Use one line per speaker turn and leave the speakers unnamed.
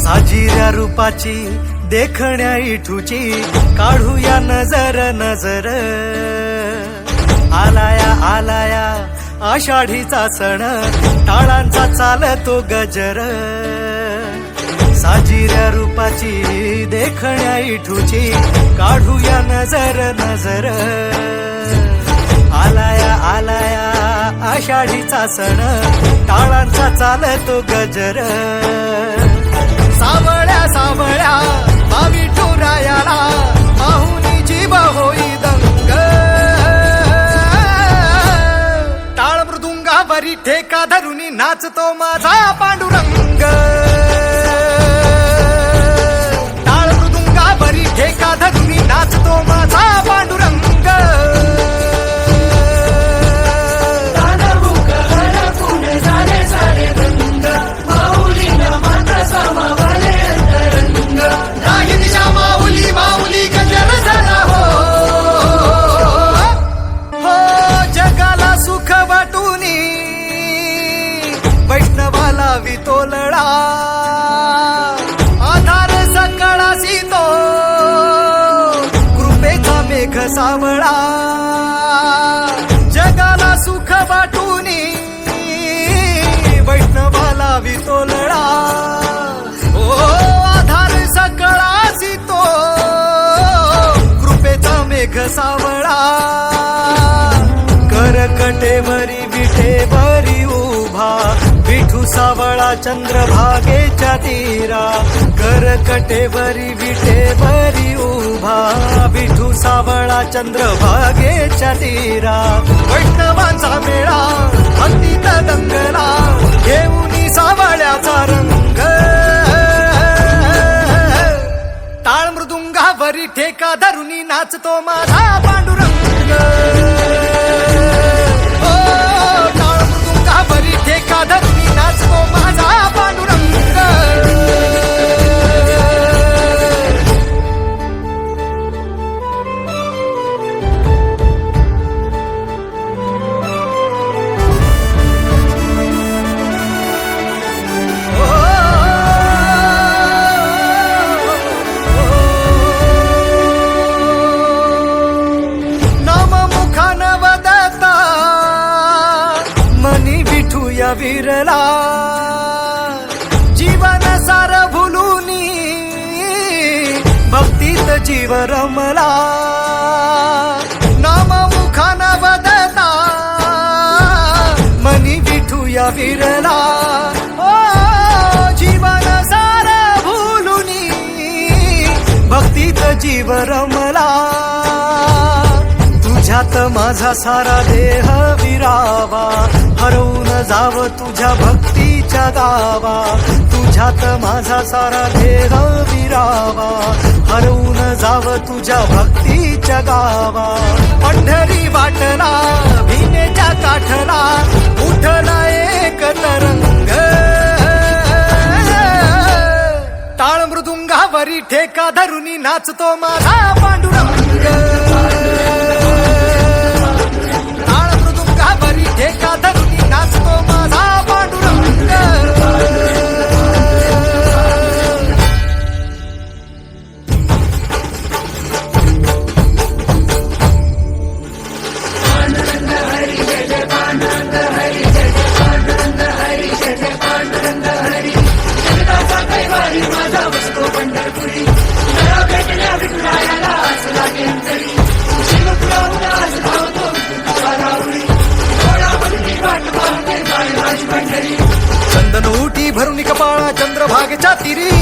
साजिऱ्या रूपाची देखण्या इठूची काढूया नजर नजर। आलाया आलाया आषाढीचा सण टाळांचा चालतो गजर। साजिऱ्या रूपाची देखण्या इठूची काढूया नजर नजर। आलाया आलाया आषाढीचा सण टाळांचा चालतो गजर। सावळ्या सावळ्या विठुरायाला माहुनी जीव होई दंग। टाळ मृदुंगावरी ठेका धरुनी नाचतो माझा पांडुरंग। टाळ मृदुंगावरी ठेका धरुनी नाचतो माझा पांडुरंग। वैष्णवाला वितोलळा आधार सकळासी तो कृपेचा मेघ सावळा। जगाला सुख वाटूनी वैष्णवाला वितोलळा ओ आधार सकळासी तो कृपेचा मेघ सावळा। करकटेवरी विठेवरी उभा विठू सावळा चंद्रभागेच्या तीरा। करकटेवरी विठेवरी उभा विठू सावळा चंद्रभागेच्या तीरा। वैष्णवांचा मेळा भक्तीत दंगला घेऊनी सावळ्याचा रंग। टाळ मृदुंगावरी ठेका धरुनी नाचतो माझा पांडुरंग। टाळ मृदुंगावरी ठेका धरुनी नाचतो माझा पांडुरंग। विरला जीवन सार भुलूनी भक्तीत जीव रमला। नाम मुखान वदता मनी विठूया विरला। ओ जीवन सार भुलूनी भक्तीत जीव रमला। तुझ्यात माझा सारा देह विरावा हरवून जाव तुझ्या भक्तीच्या गावा। तुझ्यात माझा सारा देह विरावा हरवून जाव तुझ्या भक्तीच्या गावा। पंढरी वाटला भिनेच्या काठला उठला एक तरंग। टाळ मृदुंगावरी ठेका धरुनी नाचतो माझा पांडुरंग। टाळ मृदुंगावरी ठेका धरुनी नाचतो माझा पांडुरंग। चंदन उटी भरून कपाळा चंद्रभागेच्या तिरी।